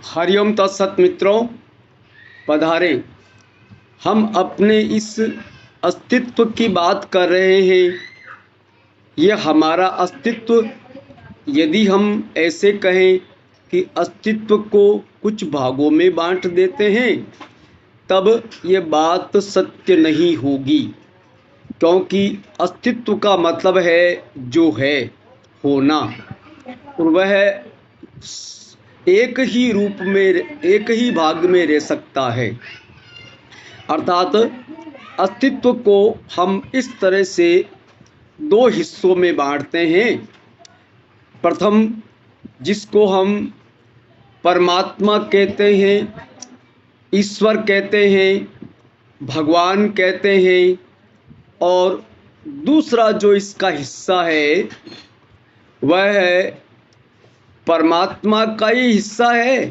हरिओम तत्सत मित्रों, पधारे। हम अपने इस अस्तित्व की बात कर रहे हैं। यह हमारा अस्तित्व, यदि हम ऐसे कहें कि अस्तित्व को कुछ भागों में बांट देते हैं, तब ये बात सत्य नहीं होगी, क्योंकि अस्तित्व का मतलब है जो है, होना। और वह एक ही रूप में, एक ही भाग में रह सकता है। अर्थात अस्तित्व को हम इस तरह से दो हिस्सों में बांटते हैं। प्रथम, जिसको हम परमात्मा कहते हैं, ईश्वर कहते हैं, भगवान कहते हैं, और दूसरा जो इसका हिस्सा है वह है परमात्मा का ही हिस्सा है।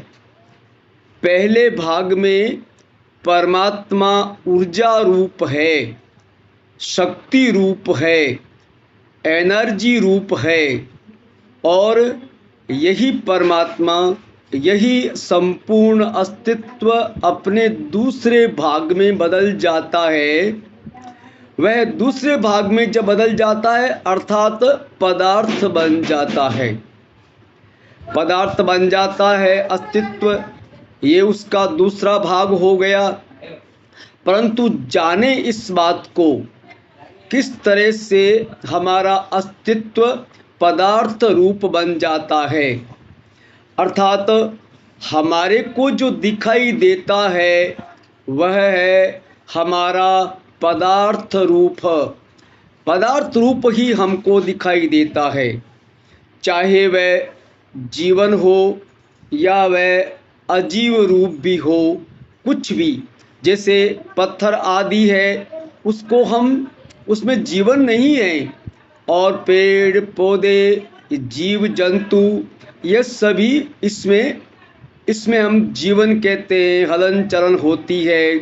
पहले भाग में परमात्मा ऊर्जा रूप है, शक्ति रूप है, एनर्जी रूप है, और यही परमात्मा, यही संपूर्ण अस्तित्व अपने दूसरे भाग में बदल जाता है। वह दूसरे भाग में जब बदल जाता है, अर्थात पदार्थ बन जाता है। पदार्थ बन जाता है अस्तित्व, ये उसका दूसरा भाग हो गया। परंतु जाने इस बात को, किस तरह से हमारा अस्तित्व पदार्थ रूप बन जाता है। अर्थात हमारे को जो दिखाई देता है वह है हमारा पदार्थ रूप। पदार्थ रूप ही हमको दिखाई देता है, चाहे वह जीवन हो या वह अजीव रूप भी हो, कुछ भी। जैसे पत्थर आदि है, उसको हम, उसमें जीवन नहीं है, और पेड़ पौधे, जीव जंतु, ये सभी इसमें हम जीवन कहते हैं, हलन चलन होती है।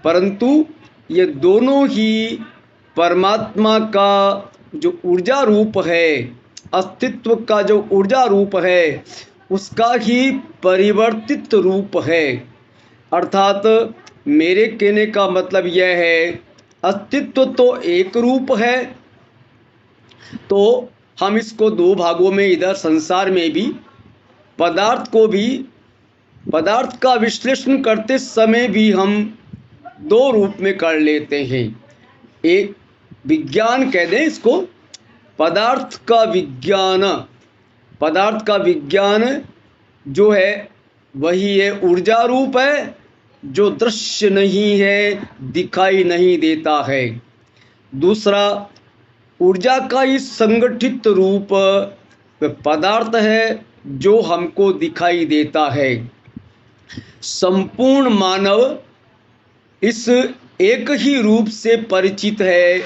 परंतु ये दोनों ही परमात्मा का जो ऊर्जा रूप है, अस्तित्व का जो ऊर्जा रूप है, उसका ही परिवर्तित रूप है। अर्थात मेरे कहने का मतलब यह है, अस्तित्व तो एक रूप है, तो हम इसको दो भागों में, इधर संसार में भी पदार्थ को भी, पदार्थ का विश्लेषण करते समय भी हम दो रूप में कर लेते हैं। एक विज्ञान कह दें इसको, पदार्थ का विज्ञान। पदार्थ का विज्ञान जो है वही है ऊर्जा रूप है, जो दृश्य नहीं है, दिखाई नहीं देता है। दूसरा, ऊर्जा का ही संगठित रूप पदार्थ है, जो हमको दिखाई देता है। संपूर्ण मानव इस एक ही रूप से परिचित है,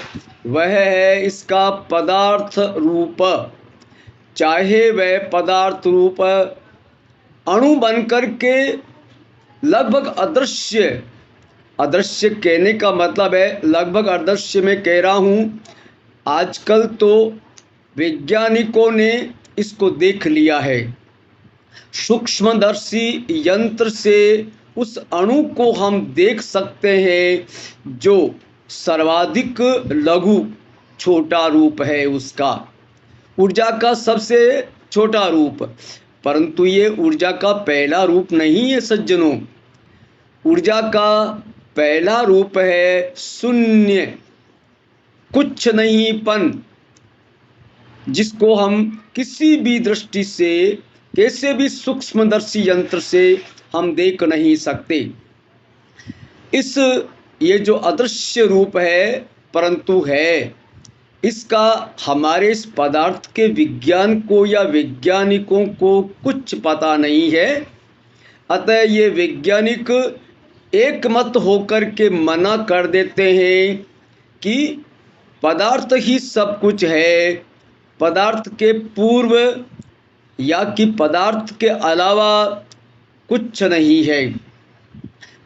वह है इसका पदार्थ रूप। चाहे वह पदार्थ रूप अणु बनकर के लगभग अदृश्य, अदृश्य कहने का मतलब है लगभग अदृश्य में कह रहा हूँ। आजकल तो वैज्ञानिकों ने इसको देख लिया है। सूक्ष्मदर्शी यंत्र से उस अणु को हम देख सकते हैं, जो सर्वाधिक लघु छोटा रूप है उसका, ऊर्जा का सबसे छोटा रूप। परंतु ये ऊर्जा का पहला रूप नहीं है सज्जनों। ऊर्जा का पहला रूप है शून्य, कुछ नहींपन, जिसको हम किसी भी दृष्टि से, कैसे भी सूक्ष्मदर्शी यंत्र से हम देख नहीं सकते। ये जो अदृश्य रूप है, परंतु है, इसका हमारे इस पदार्थ के विज्ञान को या वैज्ञानिकों को कुछ पता नहीं है। अतः ये वैज्ञानिक एक मत होकर के मना कर देते हैं कि पदार्थ ही सब कुछ है, पदार्थ के पूर्व या कि पदार्थ के अलावा कुछ नहीं है।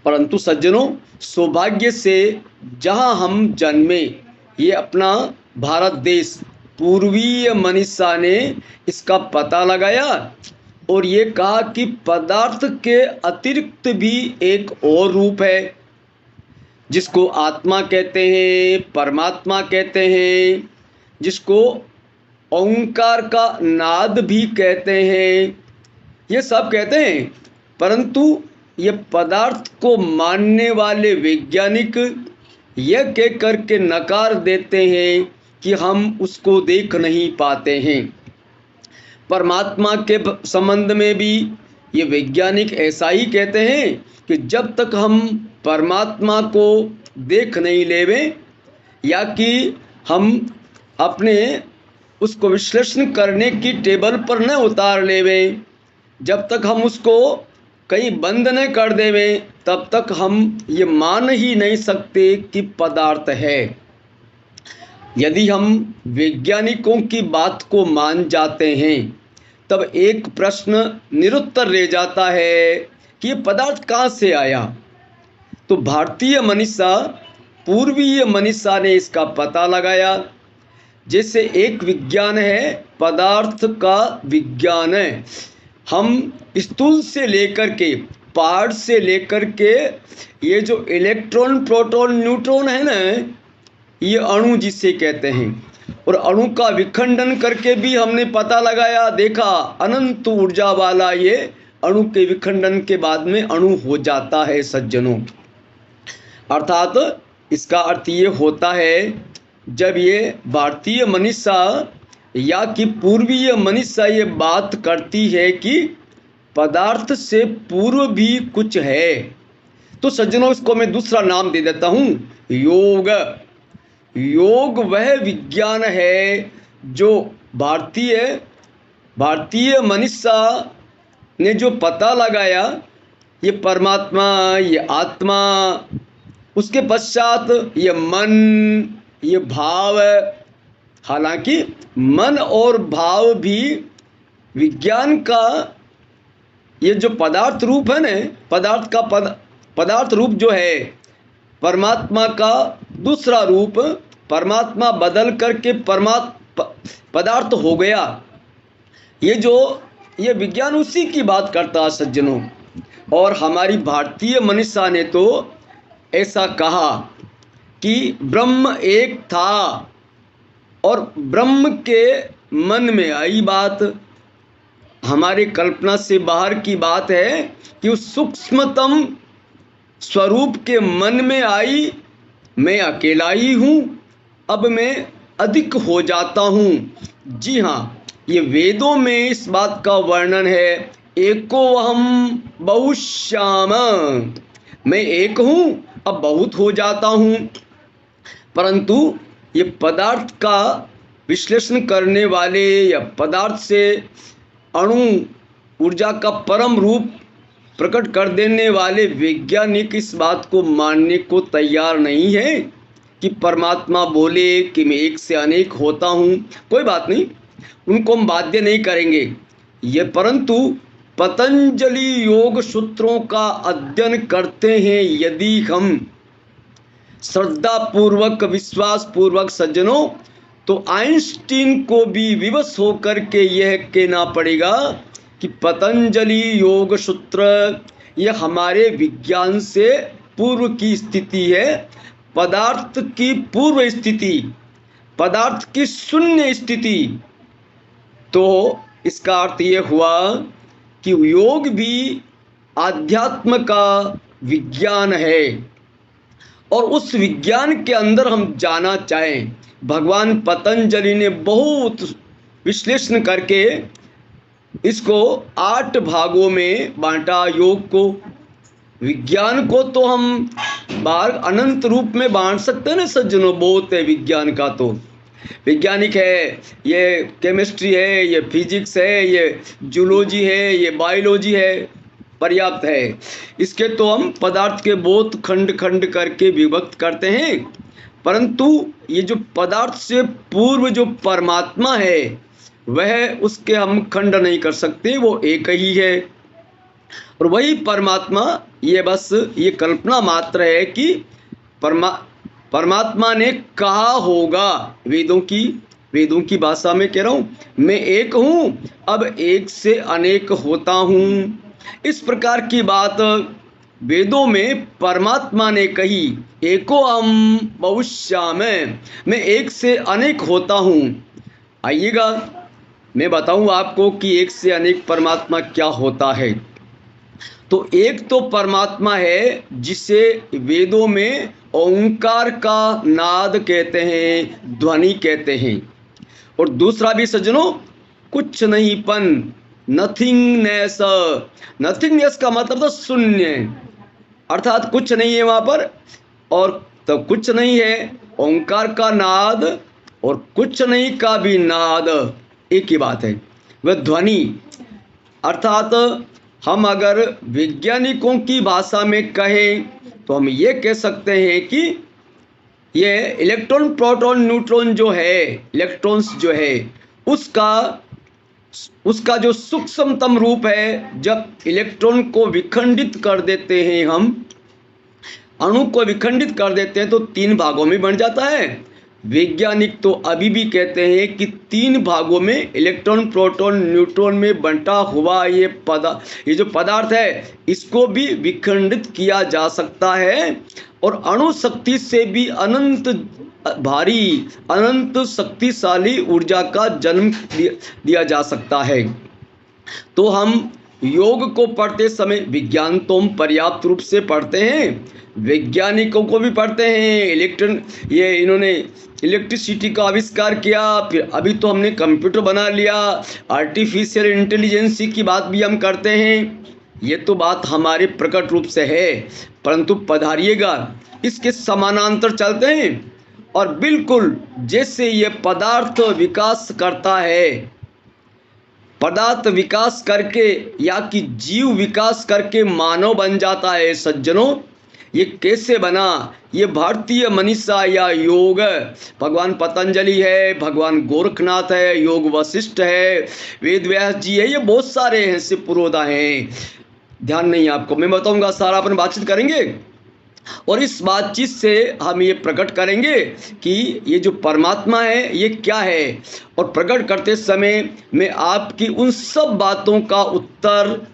परंतु सज्जनों, सौभाग्य से जहाँ हम जन्मे, ये अपना भारत देश, पूर्वीय मनीषा ने इसका पता लगाया और ये कहा कि पदार्थ के अतिरिक्त भी एक और रूप है जिसको आत्मा कहते हैं, परमात्मा कहते हैं, जिसको ओंकार का नाद भी कहते हैं, ये सब कहते हैं। परंतु ये पदार्थ को मानने वाले वैज्ञानिक यह कह कर के नकार देते हैं कि हम उसको देख नहीं पाते हैं। परमात्मा के संबंध में भी ये वैज्ञानिक ऐसा ही कहते हैं कि जब तक हम परमात्मा को देख नहीं लेवे या कि हम अपने उसको विश्लेषण करने की टेबल पर न उतार लेवे, जब तक हम उसको कहीं बंद न कर देवे, तब तक हम ये मान ही नहीं सकते कि पदार्थ है। यदि हम वैज्ञानिकों की बात को मान जाते हैं तब एक प्रश्न निरुत्तर रह जाता है कि ये पदार्थ कहाँ से आया। तो भारतीय मनीषा, पूर्वीय मनीषा ने इसका पता लगाया। जैसे एक विज्ञान है पदार्थ का विज्ञान है, हम स्थूल से लेकर के पार्ट से लेकर के ये जो इलेक्ट्रॉन प्रोटॉन न्यूट्रॉन है ना, ये अणु जिसे कहते हैं, और अणु का विखंडन करके भी हमने पता लगाया, देखा अनंत ऊर्जा वाला ये अणु के विखंडन के बाद में अणु हो जाता है सज्जनों। अर्थात इसका अर्थ ये होता है जब ये भारतीय मनीषा या कि पूर्वीय मनीषा ये बात करती है कि पदार्थ से पूर्व भी कुछ है, तो सज्जनों इसको मैं दूसरा नाम दे देता हूँ, योग। योग वह विज्ञान है जो भारतीय मनीषा ने जो पता लगाया, ये परमात्मा, ये आत्मा, उसके पश्चात ये मन, ये भाव। हालांकि मन और भाव भी विज्ञान का ये जो पदार्थ रूप है ना, पदार्थ का पदार्थ रूप जो है परमात्मा का दूसरा रूप, परमात्मा बदल करके पदार्थ हो गया। ये विज्ञान उसी की बात करता है सज्जनों। और हमारी भारतीय मनीषा ने तो ऐसा कहा कि ब्रह्म एक था और ब्रह्म के मन में आई बात, हमारे कल्पना से बाहर की बात है कि उस सूक्ष्मतम स्वरूप के मन में आई, मैं अकेला ही हूँ, अब मैं अधिक हो जाता हूँ। जी हाँ, ये वेदों में इस बात का वर्णन है, एको अहम बहुश्याम, मैं एक हूँ अब बहुत हो जाता हूँ। परंतु ये पदार्थ का विश्लेषण करने वाले या पदार्थ से अणु ऊर्जा का परम रूप प्रकट कर देने वाले वैज्ञानिक इस बात को मानने को तैयार नहीं है कि परमात्मा बोले कि मैं एक से अनेक होता हूँ। कोई बात नहीं, उनको हम बाध्य नहीं करेंगे ये, परंतु पतंजलि योग सूत्रों का अध्ययन करते हैं यदि हम श्रद्धा पूर्वक, विश्वास पूर्वक सज्जनों, तो आइंस्टीन को भी विवश होकर के यह कहना पड़ेगा कि पतंजलि योग सूत्र यह हमारे विज्ञान से पूर्व की स्थिति है, पदार्थ की पूर्व स्थिति, पदार्थ की शून्य स्थिति। तो इसका अर्थ ये हुआ कि योग भी आध्यात्म का विज्ञान है और उस विज्ञान के अंदर हम जाना चाहें। भगवान पतंजलि ने बहुत विश्लेषण करके इसको 8 भागों में बांटा योग को। विज्ञान को तो हम बाहर अनंत रूप में बांट सकते हैं ना सज्जनों, बहुत है विज्ञान का। तो वैज्ञानिक है, ये केमिस्ट्री है, ये फिजिक्स है, ये जूलॉजी है, ये बायोलॉजी है, पर्याप्त है। इसके तो हम पदार्थ के बहुत खंड खंड करके विभक्त करते हैं, परंतु ये जो पदार्थ से पूर्व जो परमात्मा है वह परमात्मा हम खंड नहीं कर सकते, वो एक ही है। और वही परमात्मा ये बस ये कल्पना मात्र है कि परमात्मा ने कहा होगा, वेदों की वेदों की भाषा में कह रहा हूँ, मैं एक हूँ, अब एक से अनेक होता हूँ। इस प्रकार की बात वेदों में परमात्मा ने कही, एको अहम बहुश्यामि, मैं एक से अनेक होता हूँ। आइएगा मैं बताऊं आपको कि एक से अनेक परमात्मा क्या होता है। तो एक तो परमात्मा है जिसे वेदों में ओंकार का नाद कहते हैं, ध्वनि कहते हैं। और दूसरा भी सज्जनों, कुछ नहीं पन, नथिंगनेस। नथिंगनेस का मतलब तो शून्य, अर्थात कुछ नहीं है वहां पर, और तो कुछ नहीं है ओंकार का नाद, और कुछ नहीं का भी नाद, एक ही बात है, वह ध्वनि। अर्थात हम अगर वैज्ञानिकों की भाषा में कहें तो हम ये कह सकते हैं कि ये इलेक्ट्रॉन प्रोटॉन न्यूट्रॉन जो है, इलेक्ट्रॉन्स जो है, उसका उसका जो सूक्ष्मतम रूप है, जब इलेक्ट्रॉन को विखंडित कर देते हैं, हम अणु को विखंडित कर देते हैं तो 3 भागों में बन जाता है। वैज्ञानिक तो अभी भी कहते हैं कि 3 भागों में इलेक्ट्रॉन प्रोटॉन न्यूट्रॉन में बंटा हुआ ये जो पदार्थ है, इसको भी विखंडित किया जा सकता है, और अणु शक्ति से भी अनंत भारी, अनंत शक्तिशाली ऊर्जा का जन्म दिया जा सकता है। तो हम योग को पढ़ते समय विज्ञान तो हम पर्याप्त रूप से पढ़ते हैं, वैज्ञानिकों को भी पढ़ते हैं। ये इन्होंने इलेक्ट्रिसिटी का आविष्कार किया, फिर अभी तो हमने कंप्यूटर बना लिया, आर्टिफिशियल इंटेलिजेंस की बात भी हम करते हैं। ये तो बात हमारे प्रकट रूप से है, परंतु पधारिएगा इसके समानांतर चलते हैं, और बिल्कुल जैसे ये पदार्थ विकास करता है, पदार्थ विकास करके या कि जीव विकास करके मानव बन जाता है सज्जनों, ये कैसे बना? ये भारतीय मनीषा या योग, भगवान पतंजलि है, भगवान गोरखनाथ है, योग वशिष्ठ है, वेद व्यास जी है, ये बहुत सारे हैं, से पुरोधा हैं। ध्यान नहीं आपको, मैं बताऊंगा, सारा अपन बातचीत करेंगे, और इस बातचीत से हम ये प्रकट करेंगे कि ये जो परमात्मा है ये क्या है। और प्रकट करते समय मैं आपकी उन सब बातों का उत्तर,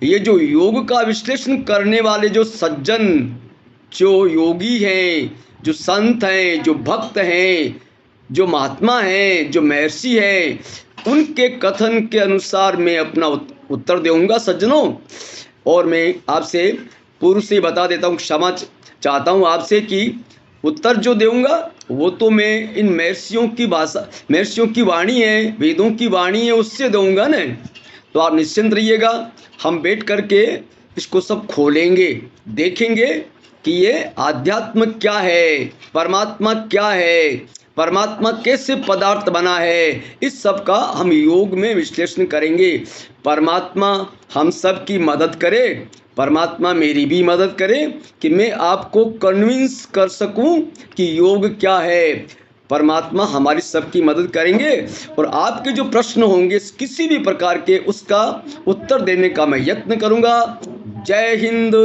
ये जो योग का विश्लेषण करने वाले जो सज्जन, जो योगी हैं, जो संत हैं, जो भक्त हैं, जो महात्मा हैं, जो महर्षि हैं, उनके कथन के अनुसार मैं अपना उत्तर दूंगा सज्जनों। और मैं आपसे पूर्व से बता देता हूँ, क्षमा चाहता हूँ आपसे कि उत्तर जो दूंगा वो तो मैं इन महर्षियों की भाषा, महर्षियों की वाणी है, वेदों की वाणी है, उससे दूंगा न। तो आप निश्चिंत रहिएगा, हम बैठ करके इसको सब खोलेंगे, देखेंगे कि ये आध्यात्म क्या है, परमात्मा क्या है, परमात्मा कैसे पदार्थ बना है, इस सब का हम योग में विश्लेषण करेंगे। परमात्मा हम सब की मदद करे, परमात्मा मेरी भी मदद करे कि मैं आपको कन्विंस कर सकूं कि योग क्या है। परमात्मा हमारी सबकी मदद करेंगे, और आपके जो प्रश्न होंगे किसी भी प्रकार के, उसका उत्तर देने का मैं यत्न करूंगा। जय हिंद।